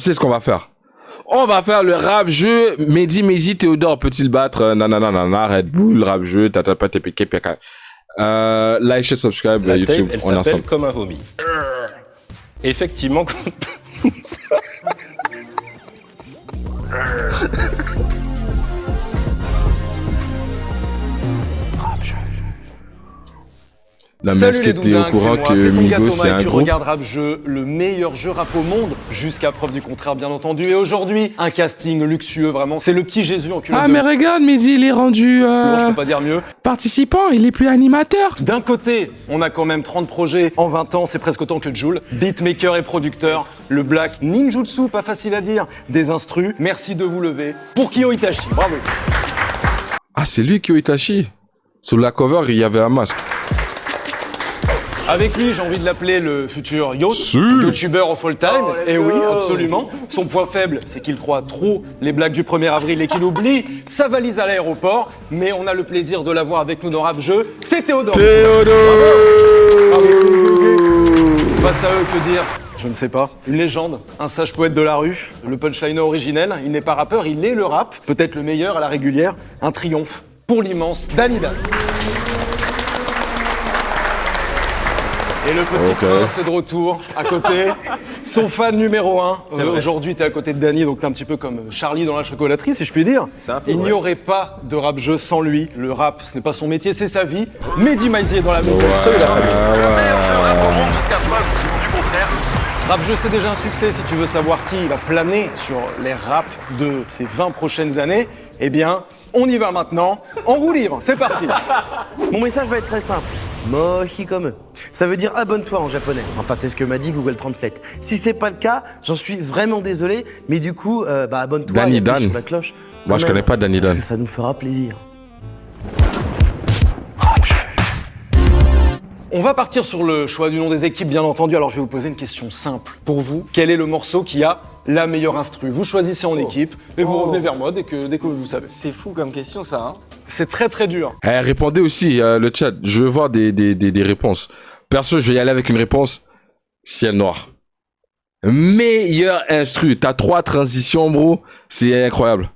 sais ce qu'on va faire. On va faire le rap jeu. Mehdi, Mehdi, Théodore, peut-il le battre? Nanana, Red Bull, rap jeu, tatapa, TPK, PK. Like et subscribe La YouTube, tape, on est elle s'appelle ensemble. Comme un vomi. Effectivement, La Salut masque les était au doudingues, courant c'est moi, que c'est ton gars Migos, Thomas c'est et un tu groupe. regardes Rap Jeu, le meilleur jeu rap au monde, jusqu'à preuve du contraire bien entendu. Et aujourd'hui, un casting luxueux vraiment, c'est le petit Jésus en culotte Ah, de mais regarde, Mehdi, il est rendu blanc, je peux pas dire mieux. participant, il est plus animateur. D'un côté, on a quand même 30 projets en 20 ans, c'est presque autant que Jul. Beatmaker et producteur, le black ninjutsu, pas facile à dire, des instrus. Merci de vous lever. Pour Kyo Itachi, bravo. Ah, c'est lui qui est Itachi. Sur la cover, il y avait un masque. Avec lui, j'ai envie de l'appeler le futur Si. youtubeur of all time. Et oui, absolument. Son point faible, c'est qu'il croit trop les blagues du 1er avril et qu'il oublie sa valise à l'aéroport. Mais on a le plaisir de l'avoir avec nous dans Rap Jeu. C'est Théodore. Face à eux, que dire? Je ne sais pas. Une légende, un sage poète de la rue, le punchliner originel. Il n'est pas rappeur, il est le rap. Peut-être le meilleur à la régulière. Un triomphe pour l'immense Danny Dan. Et le petit prince est de retour à côté, son fan numéro 1. Aujourd'hui, t'es à côté de Danny, donc t'es un petit peu comme Charlie dans la chocolaterie, si je puis dire. Il n'y aurait pas de rap jeu sans lui. Le rap, ce n'est pas son métier, c'est sa vie. Mehdi Maizy est dans la maison. Salut la famille. Rap jeu, c'est déjà un succès. Si tu veux savoir qui va planer sur les raps de ces 20 prochaines années, eh bien, on y va maintenant. En roue libre, c'est parti. Mon message va être très simple. Moshi comme eux. Ça veut dire abonne-toi en japonais. Enfin, c'est ce que m'a dit Google Translate. Si c'est pas le cas, j'en suis vraiment désolé, mais du coup, abonne-toi. Danny et appuie Dan. sur la cloche. Moi, je Quand connais même, pas Danny Dan. Parce que ça nous fera plaisir. On va partir sur le choix du nom des équipes, bien entendu. Alors, je vais vous poser une question simple. Pour vous, quel est le morceau qui a la meilleure instru? Vous choisissez en équipe et vous revenez vers moi dès que vous savez. C'est fou comme question ça, hein. C'est très très dur. Répondez aussi, le chat. Je veux voir des réponses. Perso, je vais y aller avec une réponse. Ciel noir. Meilleur instru. T'as 3 transitions, bro. C'est incroyable.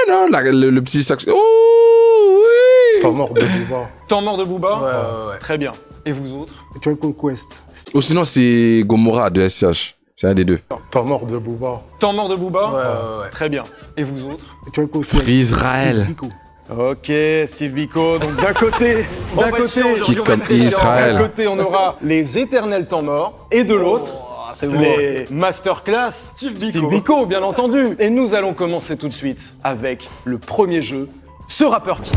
Non, le petit sax. Oh, oui. Temps mort de Booba. Temps mort de Booba? Ouais. Très bien. Et vous autres? Jungle Quest. Ou sinon, c'est Gomorrah de SCH. C'est un des deux. Temps mort de Booba. Temps mort de Booba? Ouais. Très bien. Et vous autres? Jungle Quest. Free Israël. Steve Biko. Ok, Steve Biko. Donc d'un côté, Qui comme Israël. d'un côté, on aura les éternels temps morts et de l'autre, les masterclass Steve Biko, bien entendu. Et nous allons commencer tout de suite avec le premier jeu, ce rappeur qui.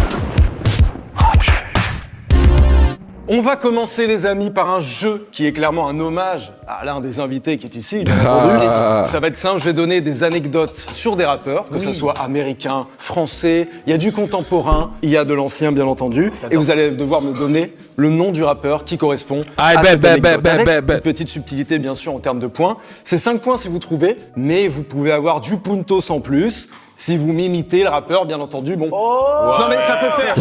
On va commencer, les amis, par un jeu qui est clairement un hommage à l'un des invités qui est ici, bien entendu. Ça va être simple, je vais donner des anecdotes sur des rappeurs, que ce soit américain, français, il y a du contemporain, il y a de l'ancien, bien entendu. Et vous allez devoir me donner le nom du rappeur qui correspond à cette anecdote. Avec une petite subtilité, bien sûr, en termes de points. C'est 5 points si vous trouvez, mais vous pouvez avoir du puntos en plus. Si vous m'imitez le rappeur, bien entendu, bon. Non mais ça peut faire.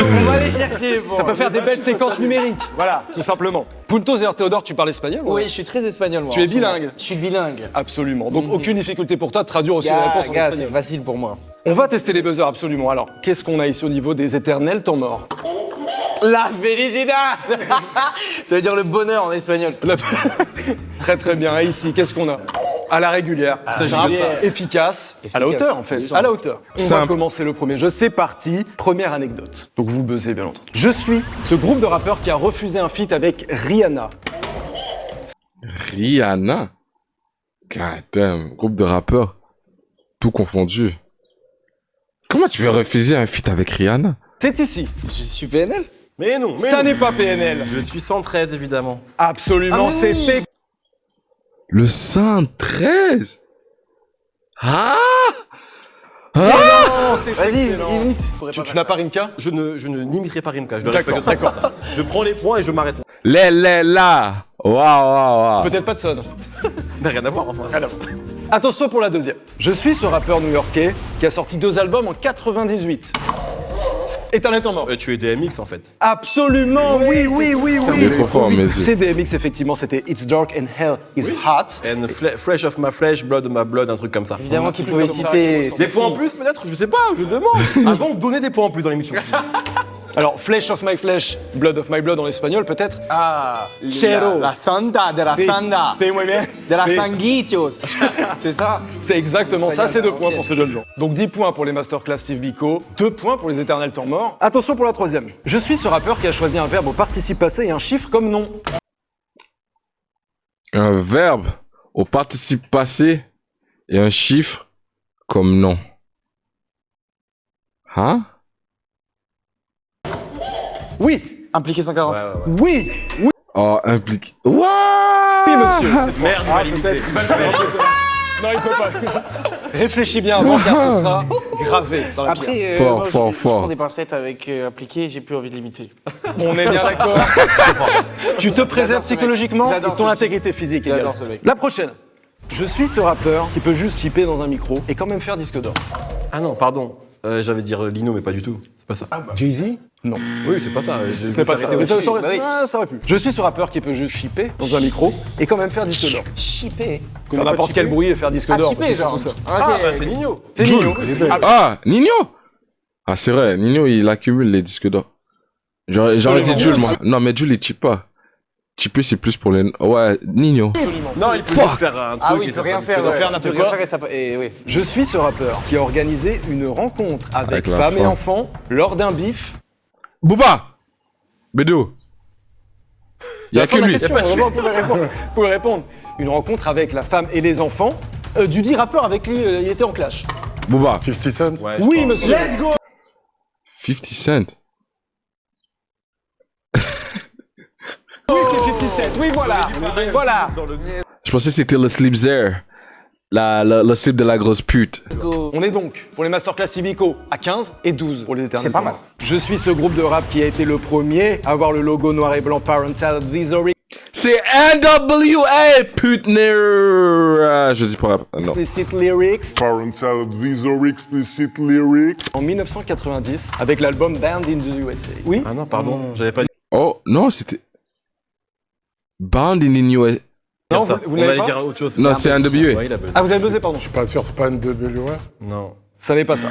On va aller chercher les points. Ça peut faire des belles séquences numériques. Voilà, tout simplement. Puntos et Théodore, tu parles espagnol? Oui, je suis très espagnol moi. Tu es en ce moment. bilingue? Je suis bilingue. Absolument. Donc aucune difficulté pour toi de traduire aussi les réponses en Gars, c'est espagnol. facile pour moi. On va tester les buzzers, absolument. Alors, qu'est-ce qu'on a ici au niveau des éternels temps morts? La felicidad. Ça veut dire le bonheur en espagnol. Très très bien. Et ici, qu'est-ce qu'on a? À la régulière, simple, efficace, à la hauteur en fait, Oui, à la hauteur. On va Simple. commencer le premier jeu, c'est parti. Première anecdote. Donc vous buzzez bien entendu. Je suis ce groupe de rappeurs qui a refusé un feat avec Rihanna. Rihanna. God damn. Groupe de rappeurs. Tout confondu. Comment tu peux refuser un feat avec Rihanna? C'est ici. Je suis PNL. Mais non, Ça n'est pas PNL. Je suis 113 évidemment. Absolument, Ah, mais oui. c'était Le 113. Ah! Non, c'est Vas-y, excellent. imite. Tu n'as pas Rimka? Je ne n'imiterai pas Rimka. Je dois D'accord, respecter d'accord. ça. Je prends les points et je m'arrête. Là. Waouh. Peut-être pas de son. Mais rien à voir enfin. Alors, attention pour la deuxième. Je suis ce rappeur new-yorkais qui a sorti 2 albums en 98. Éternel temps mort. Tu es DMX en fait. Absolument, oui. Il est trop fort, mais C'est DMX, effectivement, c'était It's dark and hell is hot. And flesh of my flesh, blood of my blood, un truc comme ça. Évidemment qu'il pouvait citer. Des points en plus peut-être? Je sais pas, je demande. Avant, donner des points en plus dans l'émission. Alors, flesh of my flesh, blood of my blood en espagnol, peut-être. Ah, Chero. la santa de la sanda. C'est muy bien. De la C'est- sanguitios. C'est ça? C'est exactement ça, c'est 2 points ancienne. pour ce jeune gens. Donc 10 points pour les masterclass Steve Biko, 2 points pour les éternels temps morts. Attention pour la troisième. Je suis ce rappeur qui a choisi un verbe au participe passé et un chiffre comme nom. Un verbe au participe passé et un chiffre comme nom. Hein? Oui, Impliqué 140. oui, oui, Oh, impliqué. What? monsieur. Merde, il va limiter. peut-être. Non, il peut pas. Réfléchis bien avant car ce sera gravé dans la pierre. Après, Fort, moi, fort, je fort. prends des pincettes avec appliqué, j'ai plus envie de limiter. On est bien d'accord. Tu te préserves ce mec. psychologiquement et J'adore ton ce intégrité physique J'adore également. ce mec. La prochaine. Je suis ce rappeur qui peut juste chipper dans un micro et quand même faire disque d'or. Ah non, pardon. J'avais dire Lino, mais pas du tout. C'est pas ça. Jay-Z? Non. Oui, c'est pas ça. Ce n'est pas ça. Mais ça aurait, Bah oui. ça aurait pu. Je suis ce rappeur qui peut juste chipper dans un micro et quand même faire disque d'or. Chippé. Faire n'importe quel bruit et faire disque Ah, d'or. chippé, c'est genre. tout ça. Ah, Ah, ok. bah, c'est Nino. C'est Jul. Nino. Ah, Nino? Ah, c'est vrai, Nino, il accumule les disques d'or. J'aurais dit Jules, moi. Non, mais Jules, il chip pas. Chipper, c'est plus pour les... Ouais, Nino. Non, il peut Fuck. juste faire un truc. Ah oui, et il peut ça rien sera faire. disque d'or. faire n'importe quoi. Et oui. Je suis ce rappeur qui a organisé une rencontre avec Avec la femmes et femme. enfants lors d'un bif. Booba! Bédo! Il y a que lui. Vraiment, vous pouvez répondre. Une rencontre avec la femme et les enfants du dit rappeur avec qui il était en clash. Booba. 50 Cent. Ouais, Oui, je monsieur. Let's go. 50 Cent. Oui, c'est 50 Cent. Oui, voilà. Voilà. Je pensais que c'était le Sleep There. Le slip de la grosse pute. Let's go. On est donc pour les masterclass Civico à 15 et 12 pour les éternels. C'est pas mal. Je suis ce groupe de rap qui a été le premier à avoir le logo noir et blanc Parental Advisory C'est NWA, putener. Je dis pas. Non. Explicit Lyrics Parental Advisory Explicit Lyrics. en 1990 avec l'album Banned in the USA. Oui. Ah non, pardon, j'avais pas dit Oh, non, c'était. Bound in the New. Non, ça. vous On l'avez allait pas dire autre chose. Non, c'est NWA. Ouais, il a buzzé. Ah, vous avez buzzé, pardon. Je suis pas sûr, c'est pas une WA. Non. Ça n'est pas ça.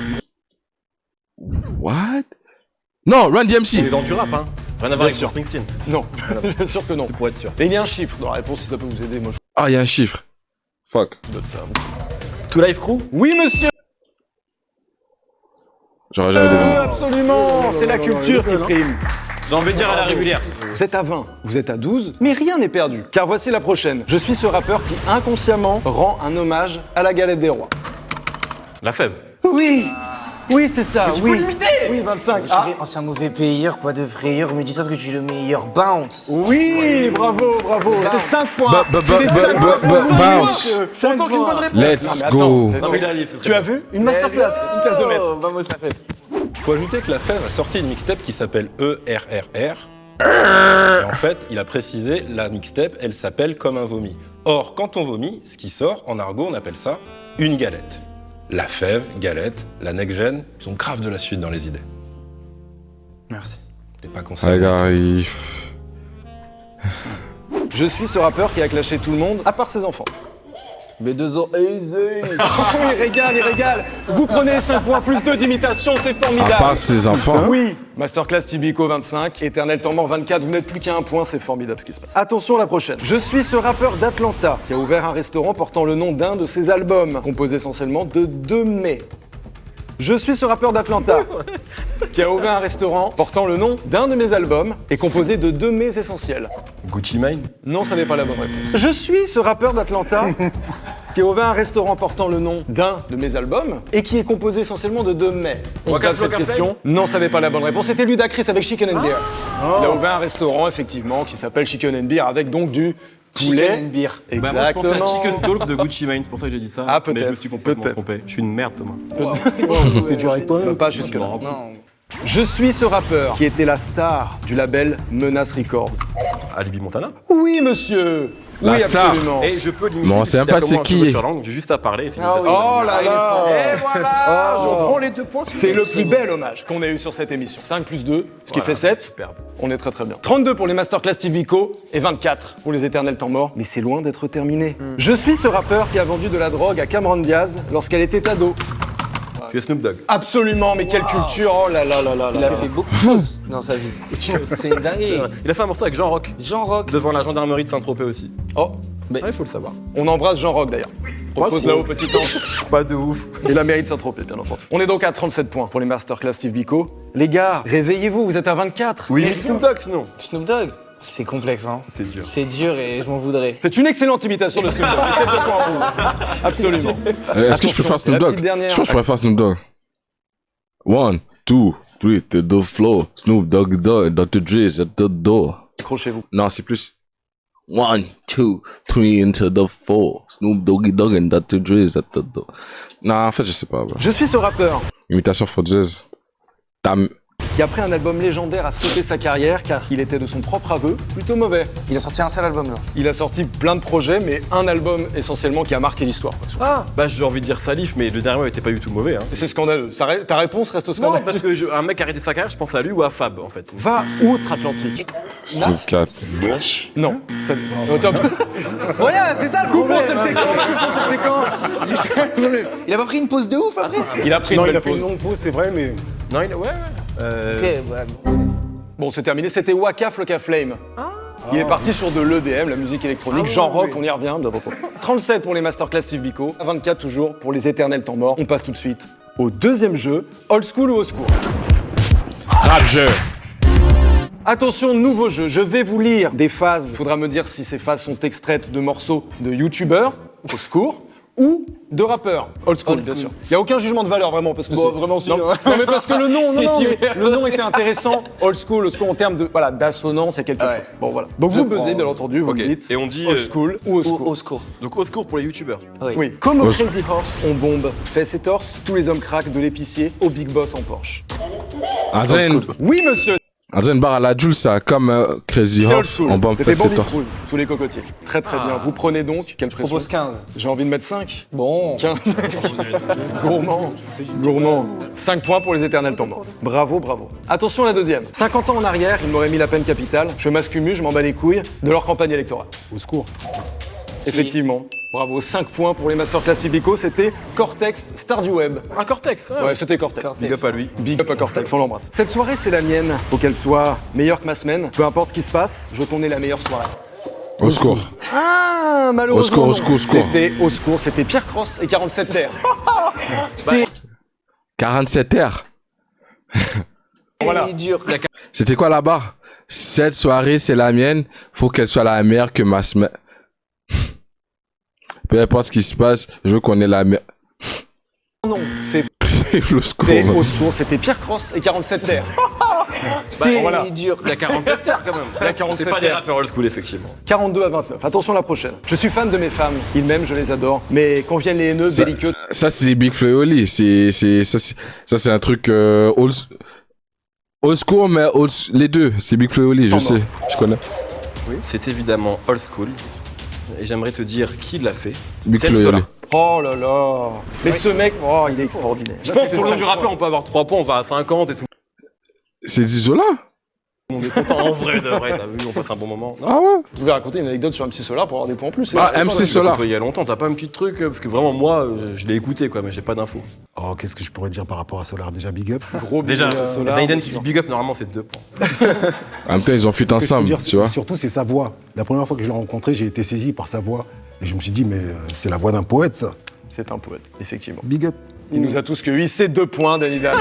What? Non, Run On est DMC. dans du rap, hein. Rien à voir avec Springsteen. Non, bien sûr que non. Pour être sûr. Mais il y a un chiffre dans la réponse si ça peut vous aider. Moi, Ah, il y a un chiffre. Fuck. je donne ça à vous. Two Life Crew. Oui, monsieur. J'aurais jamais deviné. Absolument. C'est la culture qui prime. J'ai envie de dire à la régulière. Vous êtes à 20, vous êtes à 12, mais rien n'est perdu. Car voici la prochaine. Je suis ce rappeur qui inconsciemment rend un hommage à la galette des rois. La fève. Oui. Oui, c'est ça. Oui. peux limiter. Oui, 25. Je Ah. dirais, oh, c'est un mauvais payeur, pas de frayeur, mais dis ça que tu es le meilleur bounce. Oui, bravo, bravo. C'est 5 points. C'est 5 points. Bounce. C'est autant qu'une bonne réponse. Let's Non, mais go. attends. Non, mais il a dit, c'est très Tu as vu une masterclass, une classe de maître. Vamos, ça fait. Faut ajouter que la Fève a sorti une mixtape qui s'appelle ERRR. Et en fait, il a précisé, la mixtape, elle s'appelle Comme un vomi. Or, quand on vomit, ce qui sort, en argot, on appelle ça une galette. La Fève, galette, la next-gen, ils ont grave de la suite dans les idées. Merci. T'es pas conseillé. Regarde, Je suis ce rappeur qui a clashé tout le monde, à part ses enfants. B2O easy. Il régale, il régale. Vous prenez les 5 points plus 2 d'imitation, c'est à formidable. part ses enfants. Oui. Masterclass Tibico 25, Éternel Temps Mort 24, vous n'êtes plus qu'à 1 point, c'est formidable ce qui se passe. Attention la prochaine. Je suis ce rappeur d'Atlanta qui a ouvert un restaurant portant le nom d'un de ses albums, composé essentiellement de 2 mets. Je suis ce rappeur d'Atlanta qui a ouvert un restaurant portant le nom d'un de mes albums et composé de 2 mets essentiels. Gucci Mane. Non, ça n'est pas la bonne réponse. Je suis ce rappeur d'Atlanta qui a ouvert un restaurant portant le nom d'un de mes albums et qui est composé essentiellement de 2 mets. On zappe cette question. Non, ça n'est pas la bonne réponse. C'était Ludacris avec Chicken and Beer. Il a ouvert un restaurant, effectivement, qui s'appelle Chicken and Beer avec donc du poulet. Chicken and beer. Bah, moi, je pensais à Exactement. Chicken Talk de Gucci Mane, c'est pour ça que j'ai dit ça. Ah, peut-être, Mais je me suis complètement peut-être. trompé. Je suis une merde, Thomas. T'es dur avec toi Pas jusque-là. Non. Je suis ce rappeur qui était la star du label Menace Records. Alibi Montana. Oui, monsieur. La Oui, star. absolument. Et je peux limiter. Mais on sait même pas c'est qui. Sur langue, j'ai juste à parler. Oh là là. Et voilà, Oh. je prends les 2 points. C'est le plus bel hommage qu'on ait eu sur cette émission. 5 plus 2, ce qui fait 7. Superbe. On est très très bien. 32 pour les Masterclass Tivico et 24 pour les Éternels Temps Morts. Mais c'est loin d'être terminé. Je suis ce rappeur qui a vendu de la drogue à Cameron Diaz lorsqu'elle était ado. Tu es Snoop Dogg. Absolument, mais quelle culture. Oh là là là là là. Il a fait beaucoup de choses dans sa vie. C'est une dinguerie. Il a fait un morceau avec Jean Rock. Jean Rock. Devant la gendarmerie de Saint-Tropez aussi. Oh, Ça, il faut le savoir. on embrasse Jean Rock d'ailleurs. Propose là-haut, petit ange. Pas de ouf. Et la mairie de Saint-Tropez, bien entendu. On est donc à 37 points pour les Masterclass Steve Biko. Les gars, réveillez-vous, vous êtes à 24. Oui, mais Snoop Dogg sinon. Snoop Dogg. C'est complexe, hein. C'est dur. C'est dur et je m'en voudrais. C'est une excellente imitation de Snoop Dogg. 7 points en plus. Absolument. Est-ce que je peux faire Snoop la Dogg? petite dernière. Je pense que je pourrais faire Snoop Dogg. 1, 2, 3, to the floor. Snoop Dogg, Dr. Dre's at the door. Accrochez-vous. Non, c'est plus. 1, 2, 3 into the 4. Snoop Dogg and Dr. Dre's at the door. Non, en fait, je sais pas. Bro. Je suis ce rappeur Imitation frauduleuse. qui, après un album légendaire, a stoppé sa carrière car il était de son propre aveu plutôt mauvais. Il a sorti un seul album là. Il a sorti plein de projets, mais un album essentiellement qui a marqué l'histoire. Ah bah j'ai envie de dire Salif, mais le dernier était pas du tout mauvais. Hein. Et c'est scandaleux. Ta réponse reste Non, scandaleuse. parce que un mec a arrêté sa carrière, je pense à lui ou à Fab en fait. Va outre-Atlantique. Snoop 4. Non. Ça... Non, tiens, Voilà, c'est ça le coupons problème. cette séquence. Il a pas pris une pause de ouf après. Il a pris Non, une il belle a fait une pause. longue pause, c'est vrai, mais. Non, ouais. Ok, bah, Bon, c'est terminé. C'était Waka Flocka Flame. Il est parti sur de l'EDM, la musique électronique, genre rock, on y revient. 37 pour les Masterclass Steve Biko, 24 toujours pour les Éternels Temps Morts. On passe tout de suite au deuxième jeu, Old School ou Au Secours. Rap jeu. Attention, nouveau jeu. Je vais vous lire des phases. Il faudra me dire si ces phases sont extraites de morceaux de youtubeurs, Au Secours, ou de rappeurs. Old School, bien sûr. Il n'y a aucun jugement de valeur, vraiment, parce que Bon, c'est... vraiment si, Non, hein. non, mais parce que le nom, le nom était intéressant. Old School en termes de, voilà, d'assonance, il y a quelque Ouais. chose. Bon, voilà. Donc vous buzzez, bien entendu, vous Ok. me dites. Et on dit Old School ou Au Secours. au secours. donc au secours pour les youtubeurs. Oui. Comme au Au Crazy Horse, on bombe, fesses et torse, tous les hommes craquent de l'épicier au Big Boss en Porsche. Oui, monsieur. Une barre à la Jules, ça comme Crazy C'est Old Horse. School. On bombe C'était fait ses Bandit torses. Cruise, sous les cocotiers. Très très bien. Vous prenez donc, quelle Je pression. propose 15. J'ai envie de mettre 5. Bon. 15. Gourmand. Gourmand. 5 points pour les Éternels Temps Morts. Bravo, bravo. Attention la deuxième. 50 ans en arrière, ils m'auraient mis la peine capitale. Je mascumu, je m'en bats les couilles de leur campagne électorale. Au secours. Effectivement. Bravo. 5 points pour les Masterclass Ibico. C'était Cortex, star du web. Un Cortex. Ouais, c'était Cortex. Big up à lui. Big up à Cortex, on l'embrasse. Cette soirée, c'est la mienne. Faut qu'elle soit meilleure que ma semaine. Peu importe ce qui se passe, je veux qu'on ait la meilleure soirée. Au secours. Ah, malheureusement. Au secours, au secours. C'était au secours, c'était Pierre Cross et 47 terres. C'est 47 R. Voilà. Il est dur. C'était quoi la barre? Cette soirée, c'est la mienne. Faut qu'elle soit la meilleure que ma semaine. Peu importe ce qui se passe, je veux qu'on ait la meilleure. non, c'était Le secours. au secours, c'était Pierre Cross et 47 terres. C'est Il est dur. Il y a 47 terres quand même. Il y a 47 C'est pas des terres. rappeurs old school effectivement. 42 à 29. Attention la prochaine. Je suis fan de mes femmes. Ils m'aiment, je les adore. Mais quand viennent les haineux, belliqueux, Ça, c'est Big Flo et Oli. Ça, c'est un truc old school, mais les deux. C'est Big Flo et Oli, je sais. Je connais. C'est évidemment old school. Et j'aimerais te dire qui l'a fait. Big C'est Flo et Solar. Oli. oh là là. Mais ce mec, oh, il est extraordinaire. Je pense que pour le nom du rappeur, on peut avoir 3 points, on va à 50 et tout. C'est Dizola? On est content en vrai, de vrai, t'as vu, on passe un bon moment. Non, Ah ouais? Vous pouvez raconter une anecdote sur MC Solar pour avoir des points en plus. Ah, C'est pas MC mal. Solar. il y a longtemps, t'as pas un petit truc parce que vraiment moi, je l'ai écouté quoi, mais j'ai pas d'infos. Oh, qu'est-ce que je pourrais dire par rapport à Solar? Déjà, big up. Gros Déjà, big up, Solar. Dayden qui dit big up, normalement c'est 2 points. En même temps, ils ont fit Ce que je peux ensemble, dire, tu vois. Surtout, c'est sa voix. La première fois que je l'ai rencontré, j'ai été saisi par sa voix. Et je me suis dit, mais c'est la voix d'un poète, ça. C'est un poète, effectivement. Big up. Il nous a tous cueillis, c'est 2 points, Danny Dan.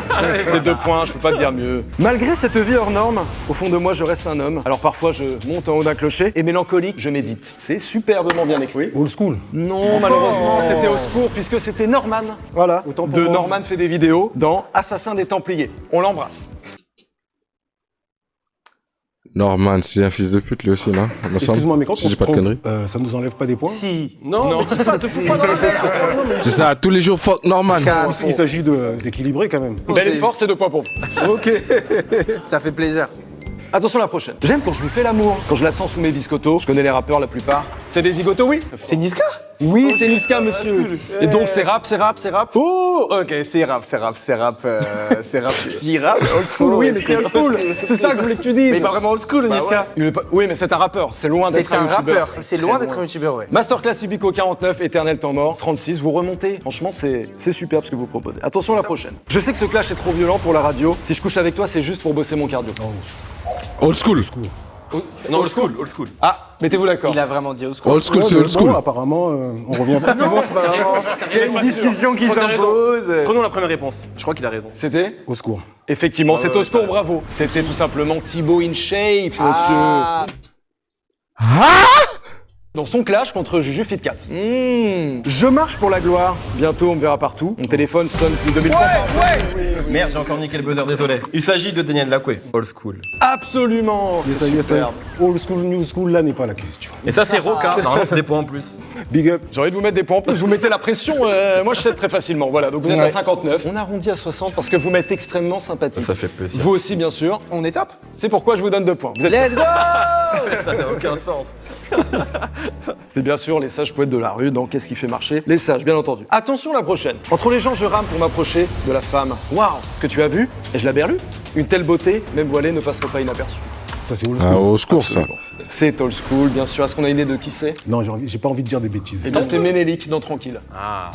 C'est 2 points, je peux pas te dire mieux. Malgré cette vie hors norme, au fond de moi, je reste un homme. Alors parfois, je monte en haut d'un clocher et mélancolique, je médite. C'est superbement bien écrit. Old school. Non, malheureusement, c'était au secours puisque c'était Norman. Voilà, autant pour De moi. Norman fait des vidéos dans Assassin des Templiers. On l'embrasse. Norman, c'est un fils de pute, lui aussi, non? Il me semble. Excuse-moi, mais quand Si on j'ai se pas de trompe, conneries. ça nous enlève pas des points? Si. Non, te fous pas dans la tête. C'est ça, tous les jours, fuck Norman. Il s'agit d'équilibrer quand même. Bel effort, c'est 2 points pour vous. Ok. Ça fait plaisir. Attention la prochaine. J'aime quand je lui fais l'amour. Quand je la sens sous mes biscottos, je connais les rappeurs la plupart. C'est des zigotos, oui. C'est Niska? Oui, c'est Niska, monsieur. Et donc c'est rap. Oh, ok, c'est rap. Si rap, old school. Oui, mais c'est old school. C'est ça que je voulais que tu dises. Mais pas vraiment old school, Niska. Oui, mais c'est un rappeur. C'est loin d'être C'est un youtubeur. rappeur, c'est loin d'être un youtubeur, ouais. Masterclass Ibico 49, éternel temps mort, 36, vous remontez. Franchement, c'est superbe ce que vous proposez. Attention la prochaine. Je sais que ce clash est trop violent pour la radio. Si je couche avec toi, c'est juste pour bosser mon cardio. Old school. Non, old school. Ah, mettez-vous d'accord. Il a vraiment dit old school. Old school, c'est old school. Bon, apparemment, on revient pas. Il y a une discussion qui s'impose. Prenons la première réponse. Je crois qu'il a raison. C'était Au secours. effectivement, c'est au score, bravo. C'était tout simplement Thibaut InShape, monsieur. Dans son clash contre Juju Fitcats. Je marche pour la gloire. Bientôt, on me verra partout. Mon téléphone sonne plus de 2000 fois. Merde, j'ai encore niqué le buzzer, désolé. Il s'agit de Daniel Lacoué. Old school. Absolument. Mais ça C'est y est, ça. superbe. Old school, new school, là n'est pas la question. Et ça, c'est Roca. Normalement, c'est des points en plus. Big up. J'ai envie de vous mettre des points en plus. Vous mettez la pression. Moi, je sais très facilement. Voilà, donc vous êtes à 59. On arrondit à 60 parce que vous m'êtes extrêmement sympathique. Ça fait plaisir. Vous aussi, bien sûr. On est top. C'est pourquoi je vous donne 2 points. Vous êtes Let's go. Ça n'a aucun sens. C'est bien sûr les sages poètes de la rue dans Qu'est-ce qui fait marcher les sages, bien entendu. Attention la prochaine. Entre les gens, je rame pour m'approcher de la femme. Waouh, est-ce que tu as vu? Et je la berlue? Une telle beauté, même voilée, ne passerait pas inaperçue. Ça, c'est old Ah, school. au secours, ça. C'est old school, bien sûr. Est-ce qu'on a une idée de qui c'est? Non, j'ai pas envie de dire des bêtises. Eh bien, c'était Ménélique dans Tranquille,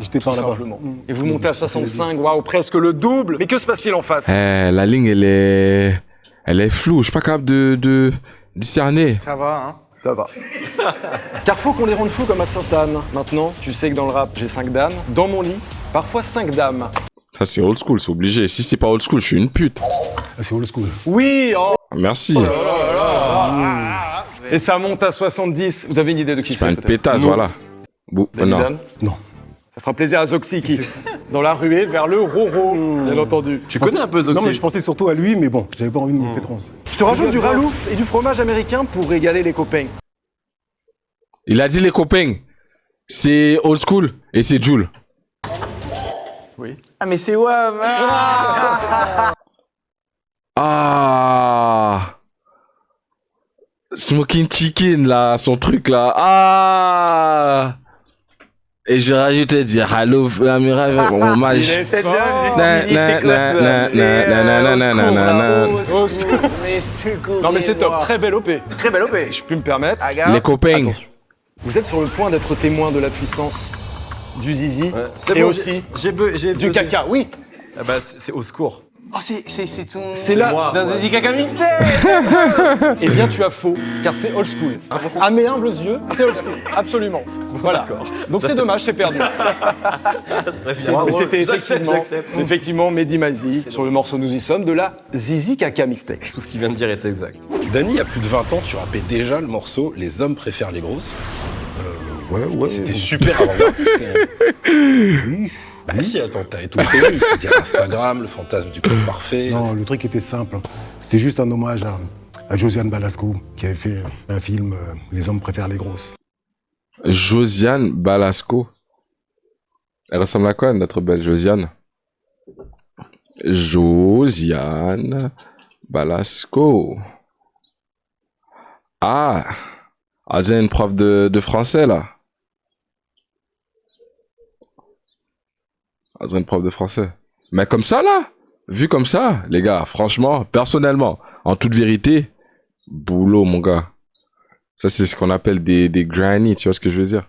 J'étais tout pas là-bas. simplement. Et vous montez à 65, waouh, presque le double. Mais que se passe-t-il en face? La ligne, elle est floue. Je suis pas capable de discerner. Ça va, hein. Ça va. Car faut qu'on les rende fous comme à Sainte-Anne. Maintenant, tu sais que dans le rap, j'ai 5 dames. Dans mon lit, parfois 5 dames. Ça, c'est old school, c'est obligé. Si c'est pas old school, je suis une pute. Ah, c'est old school. Oui, oh. Merci. Et ça monte à 70. Vous avez une idée de qui C'est pas c'est une peut-être? pétasse, Non. voilà. David Non. Dan. Non. Ça fera plaisir à Zoxy qui, dans la ruée, vers le Roro, bien entendu. Tu connais un peu Zoxy? Non, mais je pensais surtout à lui, mais bon, j'avais pas envie de me pétrer. Je te rajoute du ralouf et du fromage américain pour régaler les copains. Il a dit les copains. C'est old school et c'est Joule. Ah, mais c'est Wam. Ah. Smoking Chicken, là, son truc, là. Ah. Et je rajoutais dire hello, hommage. Non mais c'est top, très belle OP. Très belle OP. Je peux me permettre. Aga. Les copains. Attention. Vous êtes sur le point d'être témoin de la puissance du zizi C'est et bon, aussi j'ai du caca. Oui, Ah bah, c'est au secours. Oh, c'est ton. c'est là. moi. Dans des caca mixtape. Eh bien, tu as faux, car c'est old school. À mes humbles yeux, c'est old school. Absolument. Voilà. Donc c'est dommage, c'est perdu. Mais c'était effectivement Mehdi Maizi sur le morceau Nous y sommes de la Zizi Caca Mixtape. Tout ce qu'il vient de dire est exact. Dany, il y a plus de 20 ans, tu rappais déjà le morceau Les hommes préfèrent les grosses. Ouais. C'était super avant-gardiste, quand même. Oui. Bah si, attends, t'avais tout prévu. Dire Instagram, le fantasme du corps parfait. Non, le truc était simple. C'était juste un hommage à Josiane Balasco, qui avait fait un film Les hommes préfèrent les grosses. Josiane Balasco. Elle ressemble à quoi, notre belle Josiane? Josiane Balasco. Ah, j'ai une prof de français, là. J'ai une prof de français. Mais comme ça, là, vu comme ça, les gars, franchement, personnellement, en toute vérité, boulot, mon gars. Ça, c'est ce qu'on appelle des granny, tu vois ce que je veux dire?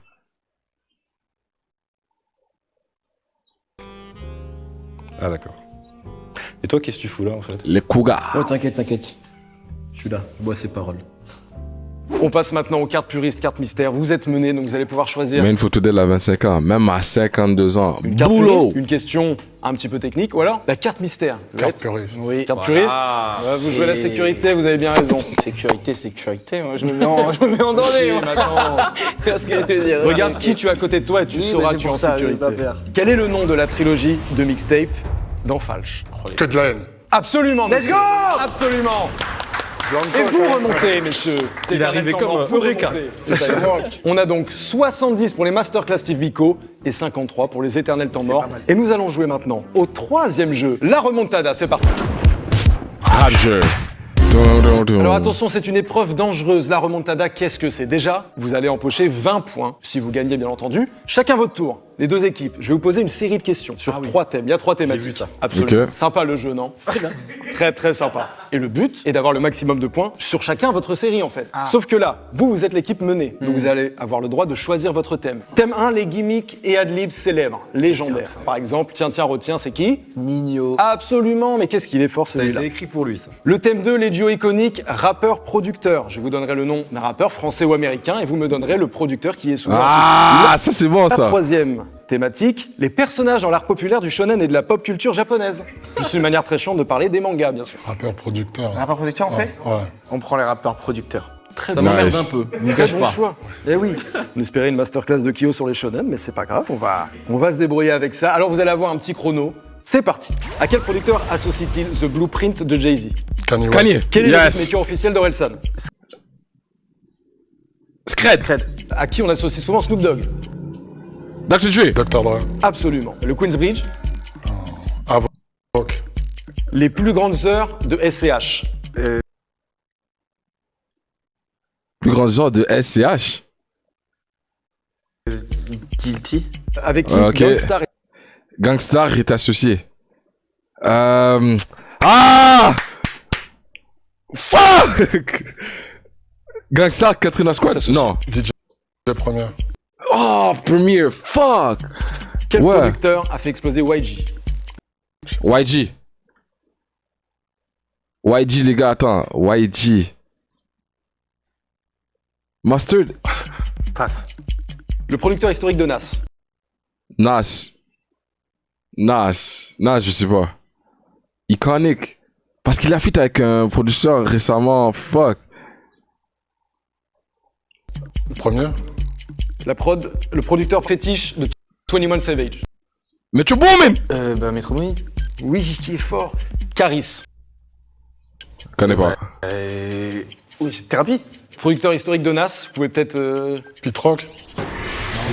Ah d'accord. Et toi, qu'est-ce que tu fous là, en fait? Les cougars. Oh, t'inquiète. Je suis là, je bois ses paroles. On passe maintenant aux cartes puristes, cartes mystères. Vous êtes menés, donc vous allez pouvoir choisir Mais une photo d'elle à 25 ans, même à 52 ans. une carte Boulot! puriste, une question un petit peu technique, ou alors la carte mystère. Carte puriste. Oui. Carte puriste. Ouais, vous jouez la sécurité, vous avez bien raison. Sécurité. Moi, je me mets en danger. moi. Qu'est-ce que je veux dire? Regarde qui tu as à côté de toi et tu Oui, sauras mais que c'est tu es en pour ça, je vais sécurité. pas faire. Quel est le nom de la trilogie de mixtape dans Falch? Que de la haine. Absolument, Let's monsieur. go. Absolument. Et vous remontez, messieurs. Il est arrivé comme un Eureka. On a donc 70 pour les Masterclass Steve Biko et 53 pour les Éternels Temps Morts. Et nous allons jouer maintenant au troisième jeu, la remontada. C'est parti. Rap jeu. Alors attention, c'est une épreuve dangereuse. La remontada, qu'est-ce que c'est? Déjà, vous allez empocher 20 points, si vous gagnez bien entendu. Chacun votre tour. Les deux équipes, je vais vous poser une série de questions sur 3 thèmes. Il y a 3 thématiques. vu ça. Absolument. Ok. Sympa le jeu, non? Très très sympa. Et le but est d'avoir le maximum de points sur chacun votre série en fait. Sauf que là, vous êtes l'équipe menée. Donc vous allez avoir le droit de choisir votre thème. Thème 1, les gimmicks et adlibs célèbres, légendaires. Par exemple, tiens, retiens, c'est qui? Nino. Absolument, mais qu'est-ce qu'il est fort Ça a celui-là. été écrit pour lui, ça. Le thème 2, les duos iconiques, rappeur-producteur. Je vous donnerai le nom d'un rappeur français ou américain et vous me donnerez le producteur qui est souvent Ah, ça c'est bon la ça. troisième thématique, les personnages dans l'art populaire du shonen et de la pop culture japonaise. Juste une manière très chiante de parler des mangas, bien sûr. Rappeur producteur. Rappeur producteur, on fait Ouais. On prend les rappeurs producteurs. Très Ça bon, m'emmerde Nice. un peu. Je vous très cache bon pas. choix. Eh oui. On espérait une masterclass de Kyo sur les shonen, mais c'est pas grave, on va se débrouiller avec ça. Alors vous allez avoir un petit chrono. C'est parti. À quel producteur associe-t-il The Blueprint de Jay-Z? Kanye West. Kanye. Quel est le Yes. beatmaker officiel d'Orelsan? Scred. À qui on associe souvent Snoop Dogg? Dr. Dre. Dr. Dre. Absolument. Le Queensbridge? Rock. Les plus grandes heures de SCH? Plus grand genre de SCH. Guilty. Avec qui Ok. Gangstar Gangstar est associé. Fuck. Gangstar, Katrina Squad. Non. DJ première. Oh, Premier. Fuck. Quel Ouais. producteur a fait exploser YG? YG. YG, les gars, attends. YG. Mustard. Passe. Le producteur historique de Nas? Nas. Nas, je sais pas. Iconic. Parce qu'il a fait avec un producteur récemment. Fuck. Première. Le producteur fétiche de 21 Savage? Metro Boomin. Metro Boomin. Oui, qui est fort. Caris? Connais pas. Oui, thérapie. Producteur historique de Nas, vous pouvez peut-être... Pit Rock.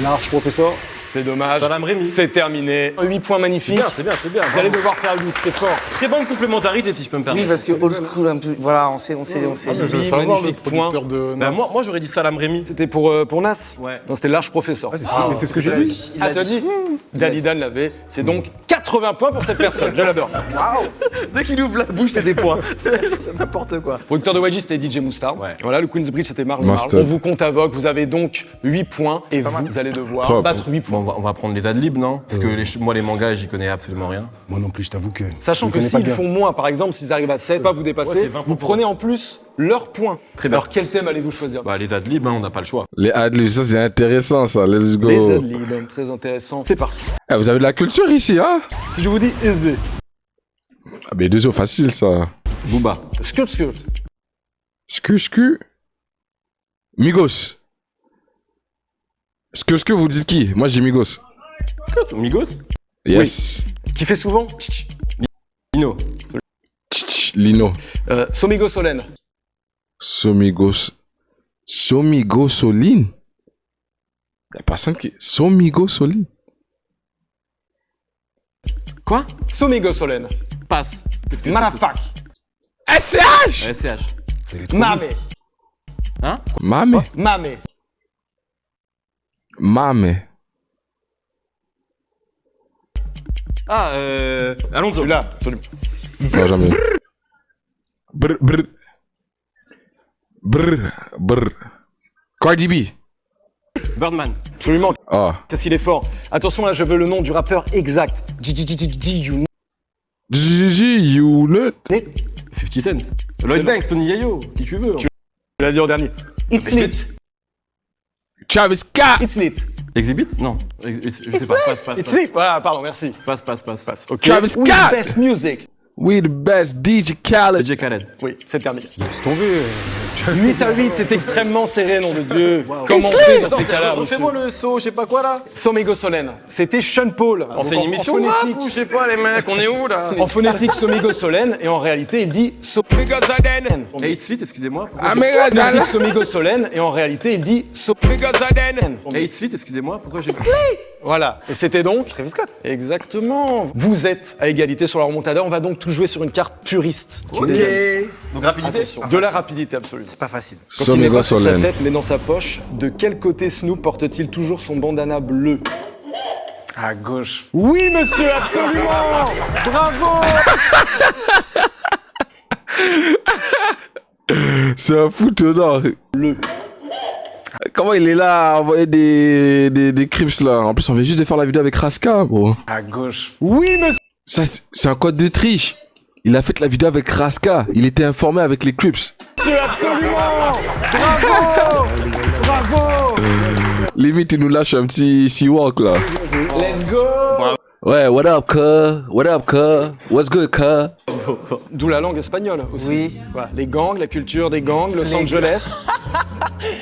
Large, professeur. C'est dommage. Salam Rémi. C'est terminé. 8 points magnifiques. C'est bien. Vous allez devoir faire 8, c'est fort. Très bonne complémentarité, si je peux me Oui, permettre. parce que old school, un peu. Voilà, on sait. Ah, mais je veux Oui, savoir le magnifique producteur de. Bah, Nas. moi, j'aurais dit Salam Rémi. C'était pour Nas? Ouais. Non, c'était Large Professeur. Mais c'est ce que j'ai dit. Ah, t'as dit Dalidan l'avait. C'est donc 80 points pour cette personne. Je l'adore. Dès qu'il ouvre la bouche, c'est des points. C'est n'importe quoi. Producteur de YG, c'était DJ Moustar. Ouais. Voilà, le Queensbridge, c'était Marlon Mustard. Marl. On vous compte à vogue. Vous avez donc 8 points et vous allez devoir Propre. battre 8 points. Bon, on va prendre les adlibs, non? Parce que moi, les mangas, j'y connais absolument rien. Moi non plus, je t'avoue que. Sachant je que connais pas s'ils bien. font moins, par exemple, s'ils arrivent à 7, pas vous Ouais, dépasser, c'est 20 vous points. prenez en plus leurs points. Très bien. Alors quel thème allez-vous choisir? Bah, les adlibs, on n'a pas le choix. Les adlibs, ça c'est intéressant ça. Let's go. Les adlibs, très intéressant. C'est parti. Eh, vous avez de la culture ici, hein? Si je vous dis aisé, Ah, mais deux facile ça. Booba. skirt. Sku. Migos. Sku, vous dites qui? Moi j'ai Migos. Migos. Yes. Qui fait souvent Nino. Lino. Somigo Solène. Somigos. Soline. Y'a personne qui. Somigo Soline. Quoi? Somigo Solène. Passe. Qu'est-ce que Marafak. SCH! SCH. C'est les trop Mame. vite. Mame. Mame. Ah, Alonso. Celui-là, absolument. Non, jamais. Brr. Cardi B. Birdman. Absolument. Ah. Qu'est-ce qu'il est fort. Attention, là, je veux le nom du rappeur exact. You GG, Unit. 50 Cent. Lloyd Banks, Tony Yayo. Qui tu veux. Tu l'as dit en dernier. It's Mais je lit. Travis Scott. It's lit. Exhibit? Non. Je sais pas. Passe. It's lit. Voilà, pardon, merci. Passe. Ok. Travis We Scott. the best music. We the best DJ Khaled. DJ Khaled. Oui, c'est terminé. Laisse tomber. 8 à 8, c'est extrêmement serré, nom de Dieu. Comment on fait dans ces cas-là, monsieur? Refais-moi le saut, je sais pas quoi là. Somigo Solène. C'était Sean Paul. On fait une émission en rap phonétique. ou je sais pas les mecs, on est où là? En phonétique, Somigo Solène, et en réalité, il dit Somigo Solène. Hey, it's lit, excusez-moi. Ah, mais Phonétique, Somigo Solène, et en réalité, il dit Somigo Solène. Hey, it's lit, excusez-moi. Pourquoi j'ai. Voilà. Et c'était donc Travis Scott. Exactement. Vous êtes à égalité sur la remontada. On va donc tout jouer sur une carte puriste. Ok. Donc rapidité. Attention. De la rapidité absolue. C'est pas facile. Quand il n'est Somego pas sur sa Solène. tête, mais dans sa poche, de quel côté Snoop porte-t-il toujours son bandana bleu? À gauche. Oui, monsieur, absolument. Bravo. C'est un foutonnard. Le. Comment il est là à envoyer des crips là? En plus, on vient juste de faire la vidéo avec Raska, bro. À gauche. Oui, monsieur. Ça, c'est un code de triche. Il a fait la vidéo avec Raska. Il était informé avec les crips. Absolument. Bravo. Bravo. Limite, il nous lâche un petit Seawalk là. Let's go. Ouais, what up, cuz? What up, cuz? What's good, cuz? D'où la langue espagnole aussi. Oui. Voilà, les gangs, la culture des gangs, Los Angeles.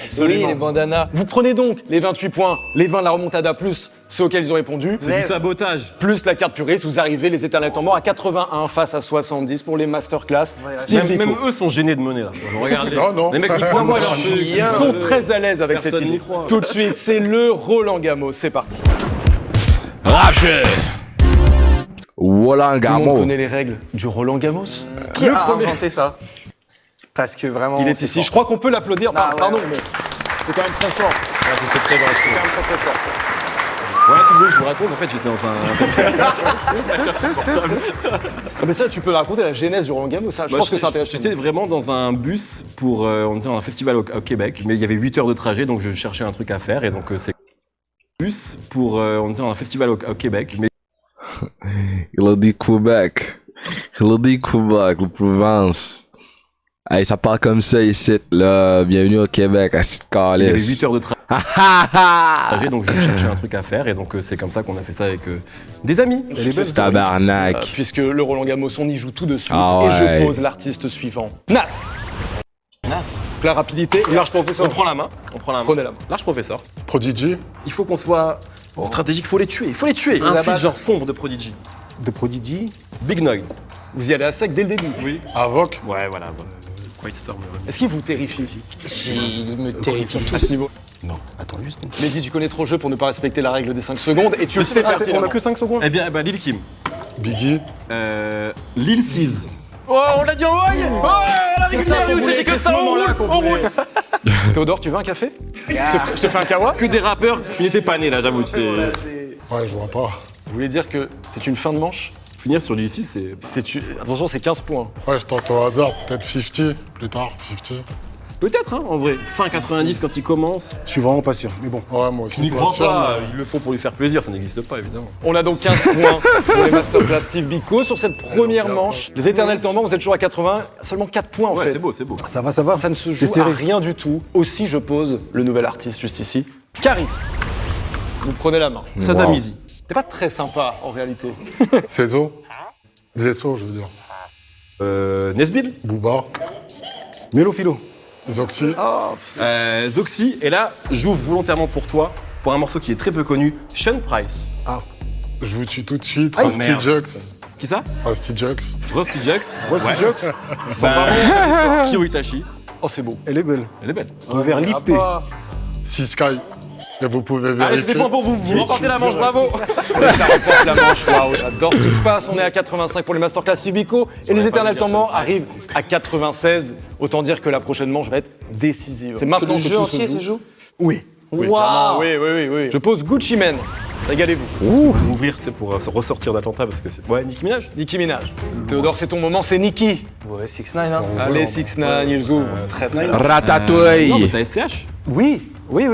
Absolument. Oui, les bandanas. Vous prenez donc les 28 points, les 20 de la remontada plus ceux auxquels ils ont répondu, C'est du sabotage. plus la carte puriste, vous arrivez les éternels temps morts à 81 face à 70 pour les masterclass. Steve Même Biko. eux sont gênés de mener là. Regardez. Non, non. Les mecs, ils croient moi leur truc. Ils sont très à l'aise avec cette Personne n'y idée. croit. Tout de suite, c'est le Roland Gamos, c'est parti. Rafche! Voilà un Tout le monde gamo. connaît les règles du Roland Gamos. Qui a inventé ça? Parce que vraiment. Il est c'est ici, fort. je crois qu'on peut l'applaudir. Ah, ouais. Pardon, mais c'est quand même très fort. C'est très vrai. C'est quand même très fort. Voilà, si vous voulez que je vous raconte, en fait, j'étais dans un. Ah, mais ça, tu peux raconter la genèse du Roland Gamos, ça. Je pense que c'est intéressant. J'étais vraiment dans un bus pour. On était dans un festival au Québec, mais il y avait 8 heures de trajet, donc je cherchais un truc à faire, et donc c'est. Bus pour. On était dans un festival au Québec, mais. Il a dit Québec. Il a dit Québec, la province. Hey, ça part comme ça ici, là. Bienvenue au Québec, à cette Il y avait 8 calice. heures de trajet, donc je cherchais un truc à faire, et donc c'est comme ça qu'on a fait ça avec des amis. Et les belles Tabarnak. Puisque le Roland Gamos, on y joue tout de suite. Ah Et ouais. je pose l'artiste suivant. Nas. Nas. La rapidité. Large professeur. On prend la main. On prend la main. Prenez la main. Large professeur. Prodigy. Il faut qu'on soit stratégique, il faut les tuer. Il faut les tuer. Un fil genre sombre de Prodigy. De Prodigy. Big Noy. Vous y allez à sec dès le début. Oui. Avoc. Ouais, voilà. Quiet Storm. Est-ce qu'il vous terrifie Il me terrifie à ce niveau? Non, attends juste. Mehdi, tu connais trop le jeu pour ne pas respecter la règle des 5 secondes et tu le sais pertinemment. 5 secondes. Eh bien, Lil Kim. Biggie. Lil Sis. Oh, on l'a dit en hawaï. Oh, la régulière, il fait que ça, on roule. Théodore, tu veux un café? Je te fais un kawa? Que des rappeurs, tu n'étais pas né là, j'avoue. C'est... Ouais, je vois pas. Vous voulez dire que c'est une fin de manche? Finir sur Lil Sis, c'est. Attention, c'est 15 points. Ouais, je tente au hasard. Peut-être 50. Plus tard, 50. Peut-être, hein, en vrai. Fin 90 quand il commence. Je suis vraiment pas sûr, mais bon. Ouais, moi aussi. Je n'y je crois suis sûr, pas. mais- Ils le font pour lui faire plaisir, ça n'existe pas, évidemment. On a donc 15 points pour les masterclass Steve Biko sur cette première manche. Les éternels temps morts, vous êtes toujours à 80, seulement 4 points en Ouais, fait. c'est beau, c'est beau. Ça va, ça va. Ça ne se C'est joue à serré. rien du tout. Aussi, je pose le nouvel artiste juste ici, Caris. Vous prenez la main. Sazamizi. C'est pas très sympa en réalité. Cezo. Zesso, je veux dire. Nesbill. Booba. Mélophilo. Zoxy. Zoxy. Et là, j'ouvre volontairement pour toi, pour un morceau qui est très peu connu, Sean Price. Je vous tue tout de suite. Ah, Rusty merde. Jux. Qui ça? Rusty Jux. Rusty Jux. Rusty Jux. Kyo Itachi. Oh, c'est beau. Elle est belle. Elle est belle. Un verre lifté. Sea Sky. Et vous pouvez Allez, vérifier. c'est des points pour vous. Vous remportez la manche, bravo. Et ça remporte la manche. Waouh, j'adore ce qui se passe. On est à 85 pour les masterclass Steve Biko et les éternels temps morts arrivent à 96. Autant dire que la prochaine manche va être décisive. C'est maintenant Le que jeu tout entier se se joue. Oui. Oui, Waouh. clairement, oui. Je pose Gucci Mane. Régalez-vous. Ouvrir, c'est pour se ressortir d'Atlanta parce que c'est. Ouais, Nicki Minaj. Nicki Minaj. Théodore, c'est ton moment, c'est Nicki. Ouais, 6ix9ine, hein. Allez, 6ix9ine, ils ouvrent. Très très bien. Non, Ratatouille. mais t'as SCH. Oui. Waouh.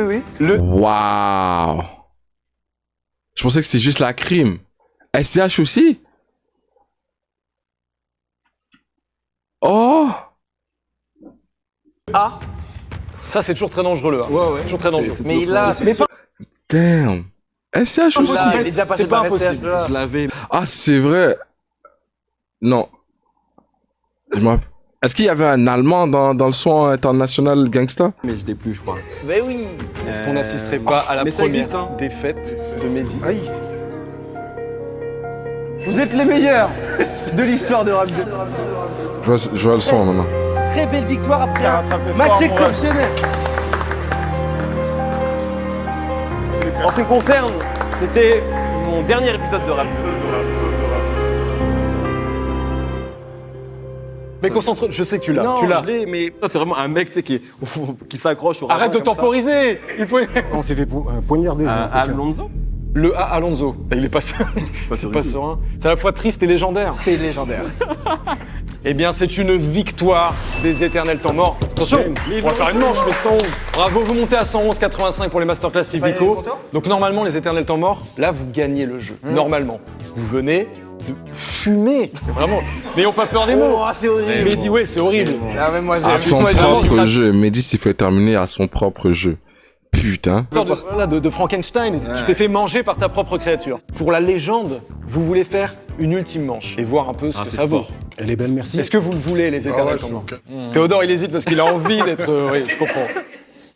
Je pensais que c'était juste la crime. SCH aussi? Oh. Ça, c'est toujours très dangereux, le A. Ouais. Toujours très dangereux. Mais il a. Mais pas Damn. SCH aussi? Là, il est déjà passé C'est pas par SCH. impossible. là. Je l'avais. Ah, c'est vrai. Non. Je m'en... Est-ce qu'il y avait un Allemand dans le son international gangsta? Mais je l'ai plus, je crois. Mais oui. Est-ce qu'on n'assisterait pas à la mais ça première existe, hein. défaite de Mehdi? Aïe. Vous êtes les meilleurs de l'histoire de rap. Je vois le son maintenant. Très belle victoire après un match exceptionnel. En ce qui me concerne, C'était mon dernier épisode de rap. Mais concentre, je sais que tu l'as. Non, Tu l'as. je l'ai, mais c'est vraiment un mec tu sais, qui s'accroche au Arrête de ravin comme ça. temporiser. Il faut. On s'est fait poignarder. Alonso. Le A Alonso. Il est pas serein. Pas serein. C'est à la fois triste et légendaire. C'est légendaire. Eh bien, c'est une victoire des éternels temps morts. Attention, on va faire une manche, mais 111. Bravo, vous montez à 111,85 pour les Masterclass Tipico. Donc normalement, les éternels temps morts, là, vous gagnez le jeu. Normalement. Vous venez de fumer. Vraiment. N'ayons pas peur des mots. Oh, c'est horrible. Mehdi, ouais, c'est horrible. Ah, mais moi, À son moi, j'ai propre envie- jeu. Mehdi s'il fait terminer à son propre jeu. Putain. De Frankenstein, tu t'es fait manger par ta propre créature. Pour la légende, vous voulez faire une ultime manche et voir un peu ce que ça vaut. Elle est belle, merci. Est-ce que vous le voulez, les éternels temps morts Théodore, il hésite parce qu'il a envie d'être... oui, je comprends.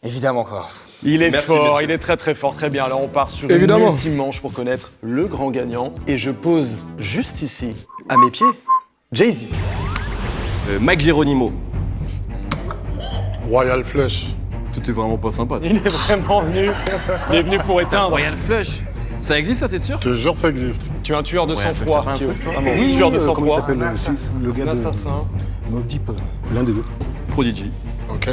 Évidemment, quoi. Il est Merci, fort, merci. il est très très fort. Très bien, alors on part sur Évidemment. une ultime manche pour connaître le grand gagnant. Et je pose juste ici, à mes pieds, Jay-Z. Mike Geronimo. Royal Flush. C'était vraiment pas sympa. Il est vraiment venu. Il est venu pour éteindre. Royal Flush. Ça existe, ça, c'est sûr? Je te jure, ça existe. Tu es un tueur de Ouais, sang-froid. faut que je tape un Kyo. truc, Vraiment, tueur de Comment il sang-froid. s'appelle le gars Un de assassin. Mobb Deep, l'un des deux. Prodigy. Ok.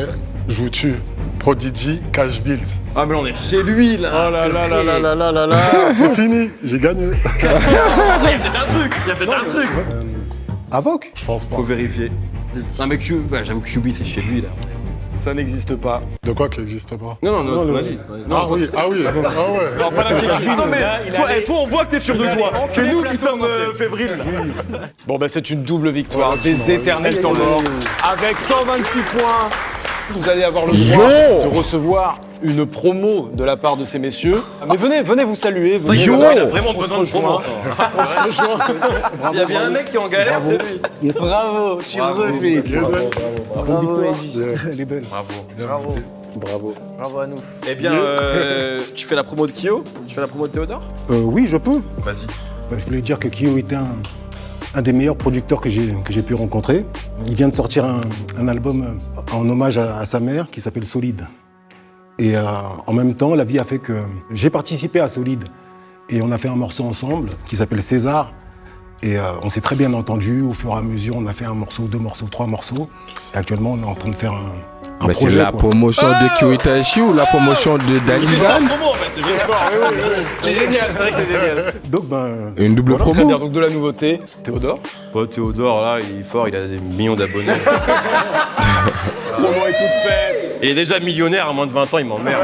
Je vous tue. Prodigy, Cash Bills. Ah, mais on est chez lui, là. Oh là là là là là là là là. C'est fini. J'ai gagné. Il y a peut-être un truc. Il y a peut-être un truc. Avoc Je pense pas. Faut vérifier. Non, mais j'avoue que QB, c'est chez lui, là. Ça n'existe pas. De quoi qui n'existe pas? Non, c'est ce qu'on a le- dit. Ah oui, ah oui. Ah ouais. Non, pas d'inquiétude. Non, mais Il allait- toi, on voit que t'es sûr de toi. C'est nous qui sommes fébriles, là. Bon, bah, c'est une double victoire des éternels temps morts. Avec 126 points, vous allez avoir le droit de recevoir une promo de la part de ces messieurs. Mais venez vous saluer. Venez, Il voilà, a vraiment on se besoin de rejoint. promo. On se rejoint. Il y a bien un mec qui est en galère, c'est lui. Bravo, je suis refait. Bravo, elle est belle. Bravo à nous. Eh bien, tu fais la promo de Kyo? Tu fais la promo de Théodore? Oui, je peux. Vas-y. Je voulais dire que Kyo était un des meilleurs producteurs que j'ai pu rencontrer. Il vient de sortir un album en hommage à sa mère qui s'appelle Solide. Et en même temps, la vie a fait que j'ai participé à Solide. Et on a fait un morceau ensemble qui s'appelle César. Et on s'est très bien entendu. Au fur et à mesure, on a fait un morceau, 2 morceaux, 3 morceaux. Et actuellement, on est en train de faire un Mais c'est projet. la quoi. promotion de Kyo Itachi ou la promotion de Daliban? promo, en fait, c'est génial. C'est génial, c'est vrai que c'est génial. Donc, ben, Une double Très bien, promo. donc de la nouveauté. Théodore. Bon, Théodore, là, il est fort, il a des millions d'abonnés. La promo est toute faite. Il est déjà millionnaire à moins de 20 ans, il m'emmerde.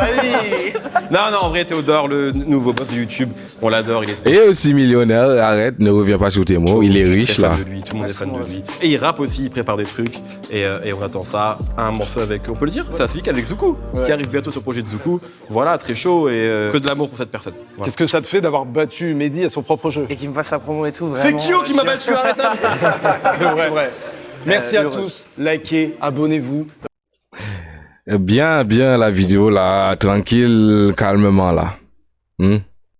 Non, en vrai, Théodore, le nouveau boss de YouTube, on l'adore, il est trop Et aussi millionnaire, arrête, ne reviens pas sur tes mots, il est Je suis riche très là. fan de lui, tout le monde est fan de lui. Et il rappe aussi, il prépare des trucs. Et on attend ça, un morceau avec, on peut le dire, c'est Asvik avec Zuku, qui arrive bientôt sur le projet de Zuku. Voilà, très chaud et que de l'amour pour cette personne. Voilà. Qu'est-ce que ça te fait d'avoir battu Mehdi à son propre jeu? Et qu'il me fasse sa promo et tout, vraiment. C'est Kyo qui m'a battu, arrête. C'est vrai. Merci à tous. Likez, abonnez-vous. Bien la vidéo là, tranquille, calmement là.